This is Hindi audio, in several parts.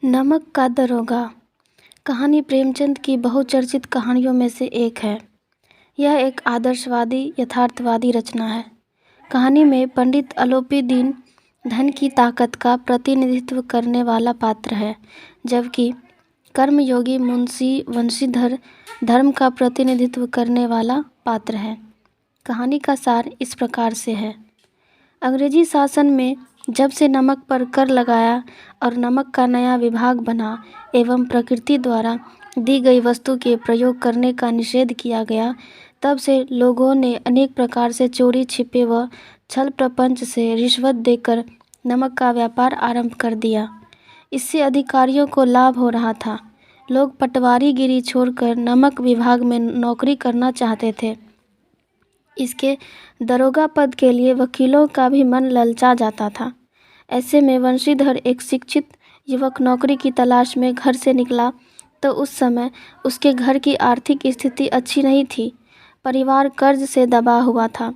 नमक का दरोगा कहानी प्रेमचंद की बहुचर्चित कहानियों में से एक है। यह एक आदर्शवादी यथार्थवादी रचना है। कहानी में पंडित अलोपी दीन धन की ताकत का प्रतिनिधित्व करने वाला पात्र है, जबकि कर्मयोगी मुंशी वंशीधर धर्म का प्रतिनिधित्व करने वाला पात्र है। कहानी का सार इस प्रकार से है। अंग्रेजी शासन में जब से नमक पर कर लगाया और नमक का नया विभाग बना एवं प्रकृति द्वारा दी गई वस्तु के प्रयोग करने का निषेध किया गया, तब से लोगों ने अनेक प्रकार से चोरी छिपे व छल प्रपंच से रिश्वत देकर नमक का व्यापार आरंभ कर दिया। इससे अधिकारियों को लाभ हो रहा था। लोग पटवारीगिरी छोड़कर नमक विभाग में नौकरी करना चाहते थे। इसके दरोगा पद के लिए वकीलों का भी मन ललचा जाता था। ऐसे में वंशीधर एक शिक्षित युवक नौकरी की तलाश में घर से निकला तो उस समय उसके घर की आर्थिक स्थिति अच्छी नहीं थी। परिवार कर्ज से दबा हुआ था।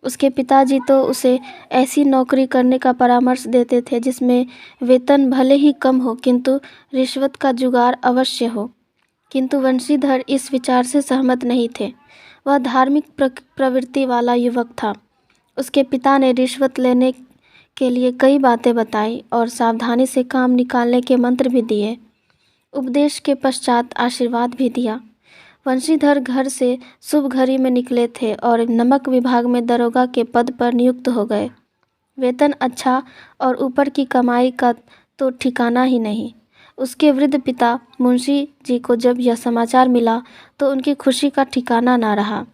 उसके पिताजी तो उसे ऐसी नौकरी करने का परामर्श देते थे जिसमें वेतन भले ही कम हो किंतु रिश्वत का जुगाड़ अवश्य हो। किंतु वंशीधर इस विचार से सहमत नहीं थे। वह धार्मिक प्रवृत्ति वाला युवक था। उसके पिता ने रिश्वत लेने के लिए कई बातें बताई और सावधानी से काम निकालने के मंत्र भी दिए। उपदेश के पश्चात आशीर्वाद भी दिया। वंशीधर घर से शुभ घड़ी में निकले थे और नमक विभाग में दरोगा के पद पर नियुक्त हो गए। वेतन अच्छा और ऊपर की कमाई का तो ठिकाना ही नहीं। उसके वृद्ध पिता मुंशी जी को जब यह समाचार मिला तो उनकी खुशी का ठिकाना ना रहा।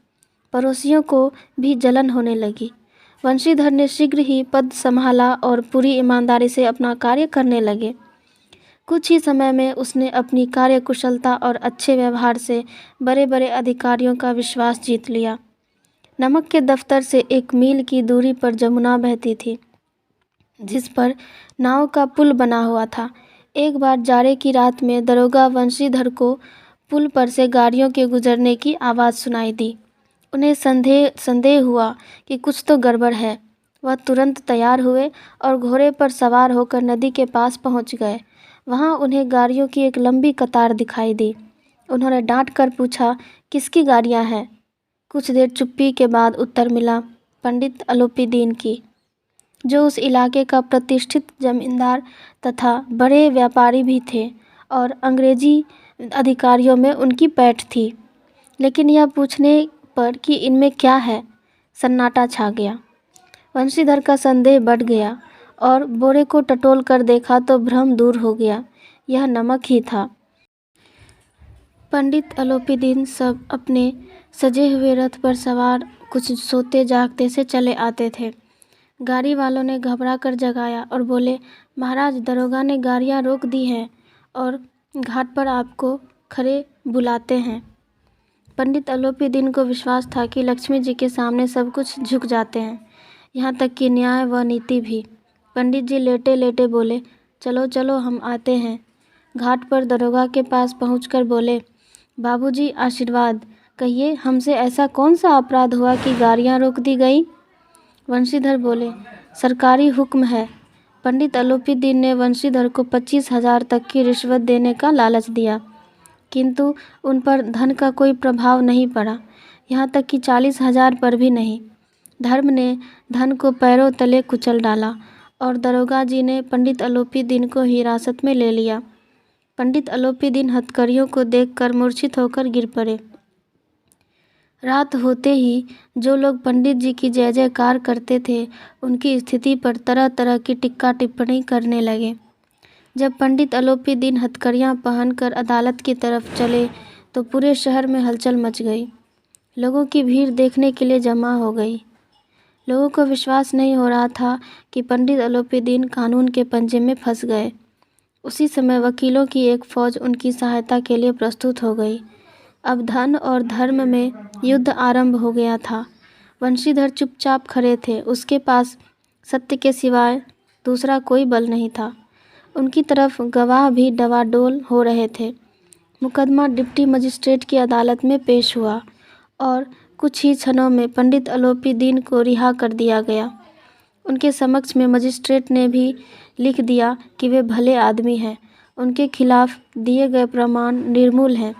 पड़ोसियों को भी जलन होने लगी। वंशीधर ने शीघ्र ही पद संभाला और पूरी ईमानदारी से अपना कार्य करने लगे। कुछ ही समय में उसने अपनी कार्यकुशलता और अच्छे व्यवहार से बड़े बड़े अधिकारियों का विश्वास जीत लिया। नमक के दफ्तर से 1 मील की दूरी पर जमुना बहती थी, जिस पर नाव का पुल बना हुआ था। एक बार जाड़े की रात में दरोगा वंशीधर को पुल पर से गाड़ियों के गुजरने की आवाज़ सुनाई दी। उन्हें संदेह हुआ कि कुछ तो गड़बड़ है। वह तुरंत तैयार हुए और घोड़े पर सवार होकर नदी के पास पहुंच गए। वहां उन्हें गाड़ियों की एक लंबी कतार दिखाई दी। उन्होंने डांट कर पूछा, किसकी गाड़ियां हैं? कुछ देर चुप्पी के बाद उत्तर मिला, पंडित अलोपी दीन की, जो उस इलाके का प्रतिष्ठित जमींदार तथा बड़े व्यापारी भी थे और अंग्रेजी अधिकारियों में उनकी पैठ थी। लेकिन यह पूछने पर कि इनमें क्या है, सन्नाटा छा गया। वंशीधर का संदेह बढ़ गया और बोरे को टटोल कर देखा तो भ्रम दूर हो गया। यह नमक ही था। पंडित अलोपी दीन सब अपने सजे हुए रथ पर सवार कुछ सोते जागते से चले आते थे। गाड़ी वालों ने घबरा कर जगाया और बोले, महाराज, दरोगा ने गाड़ियाँ रोक दी हैं और घाट पर आपको खड़े बुलाते हैं। पंडित अलोपी दीन को विश्वास था कि लक्ष्मी जी के सामने सब कुछ झुक जाते हैं, यहाँ तक कि न्याय व नीति भी। पंडित जी लेटे लेटे बोले, चलो चलो, हम आते हैं। घाट पर दरोगा के पास पहुंचकर बोले, बाबूजी आशीर्वाद, कहिए हमसे ऐसा कौन सा अपराध हुआ कि गाड़ियाँ रोक दी गई? वंशीधर बोले, सरकारी हुक्म है। पंडित अलोपी दीन ने वंशीधर को 25,000 तक की रिश्वत देने का लालच दिया, किंतु उन पर धन का कोई प्रभाव नहीं पड़ा, यहाँ तक कि 40,000 पर भी नहीं। धर्म ने धन को पैरों तले कुचल डाला और दरोगा जी ने पंडित अलोपी दीन को हिरासत में ले लिया। पंडित अलोपी दीन हथकड़ियों को देखकर मूर्छित होकर गिर पड़े। रात होते ही जो लोग पंडित जी की जय जयकार करते थे, उनकी स्थिति पर तरह तरह की टिक्का टिप्पणी करने लगे। जब पंडित अलोपी दीन हथकड़ियाँ पहनकर अदालत की तरफ चले तो पूरे शहर में हलचल मच गई। लोगों की भीड़ देखने के लिए जमा हो गई। लोगों को विश्वास नहीं हो रहा था कि पंडित अलोपी दीन कानून के पंजे में फंस गए। उसी समय वकीलों की एक फौज उनकी सहायता के लिए प्रस्तुत हो गई। अब धन और धर्म में युद्ध आरंभ हो गया था। वंशीधर चुपचाप खड़े थे। उसके पास सत्य के सिवाय दूसरा कोई बल नहीं था। उनकी तरफ गवाह भी डवाडोल हो रहे थे। मुकदमा डिप्टी मजिस्ट्रेट की अदालत में पेश हुआ और कुछ ही क्षणों में पंडित अलोपी दीन को रिहा कर दिया गया। उनके समक्ष में मजिस्ट्रेट ने भी लिख दिया कि वे भले आदमी हैं उनके खिलाफ दिए गए प्रमाण निर्मूल हैं।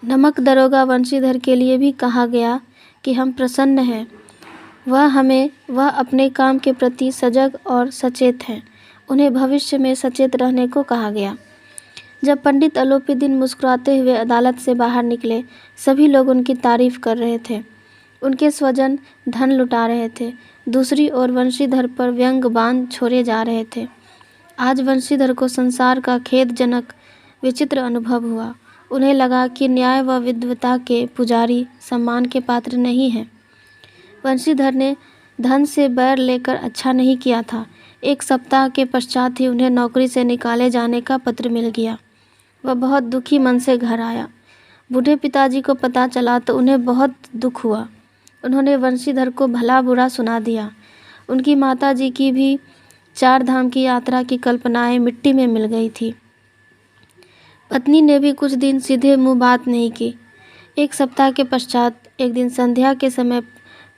नमक दरोगा वंशीधर के लिए भी कहा गया कि हम प्रसन्न हैं। वह अपने काम के प्रति सजग और सचेत हैं। उन्हें भविष्य में सचेत रहने को कहा गया। जब पंडित अलोपीदीन मुस्कुराते हुए अदालत से बाहर निकले, सभी लोग उनकी तारीफ कर रहे थे। उनके स्वजन धन लुटा रहे थे। दूसरी ओर वंशीधर पर व्यंग बाण छोड़े जा रहे थे। आज वंशीधर को संसार का खेदजनक विचित्र अनुभव हुआ। उन्हें लगा कि न्याय व विद्वता के पुजारी सम्मान के पात्र नहीं हैं। वंशीधर ने धन से बैर लेकर अच्छा नहीं किया था। 1 सप्ताह के पश्चात ही उन्हें नौकरी से निकाले जाने का पत्र मिल गया। वह बहुत दुखी मन से घर आया। बूढ़े पिताजी को पता चला तो उन्हें बहुत दुख हुआ। उन्होंने वंशीधर को भला बुरा सुना दिया। उनकी माताजी की भी 4 धाम की यात्रा की कल्पनाएं मिट्टी में मिल गई थी। पत्नी ने भी कुछ दिन सीधे मुंह बात नहीं की। 1 सप्ताह के पश्चात एक दिन संध्या के समय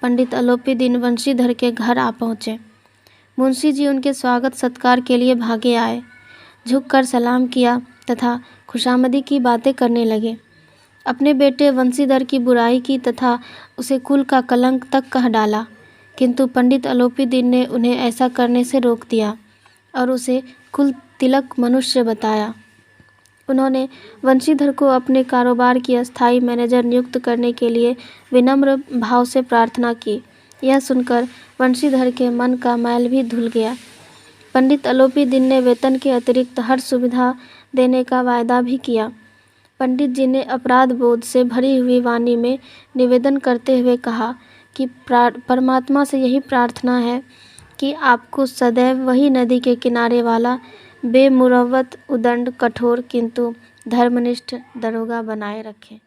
पंडित अलोपीदीन वंशीधर के घर आ पहुँचे। मुंशी जी उनके स्वागत सत्कार के लिए भागे आए, झुककर सलाम किया तथा खुशामदी की बातें करने लगे। अपने बेटे वंशीधर की बुराई की तथा उसे कुल का कलंक तक कह डाला, किंतु पंडित अलोपीदीन ने उन्हें ऐसा करने से रोक दिया और उसे कुल तिलक मनुष्य बताया। उन्होंने वंशीधर को अपने कारोबार की अस्थायी मैनेजर नियुक्त करने के लिए विनम्र भाव से प्रार्थना की। यह सुनकर वंशीधर के मन का मैल भी धुल गया। पंडित अलोपीदीन ने वेतन के अतिरिक्त हर सुविधा देने का वायदा भी किया। पंडित जी ने अपराध बोध से भरी हुई वाणी में निवेदन करते हुए कहा कि परमात्मा से यही प्रार्थना है कि आपको सदैव वही नदी के किनारे वाला बेमुरव्वत उदंड कठोर किंतु धर्मनिष्ठ दरोगा बनाए रखें।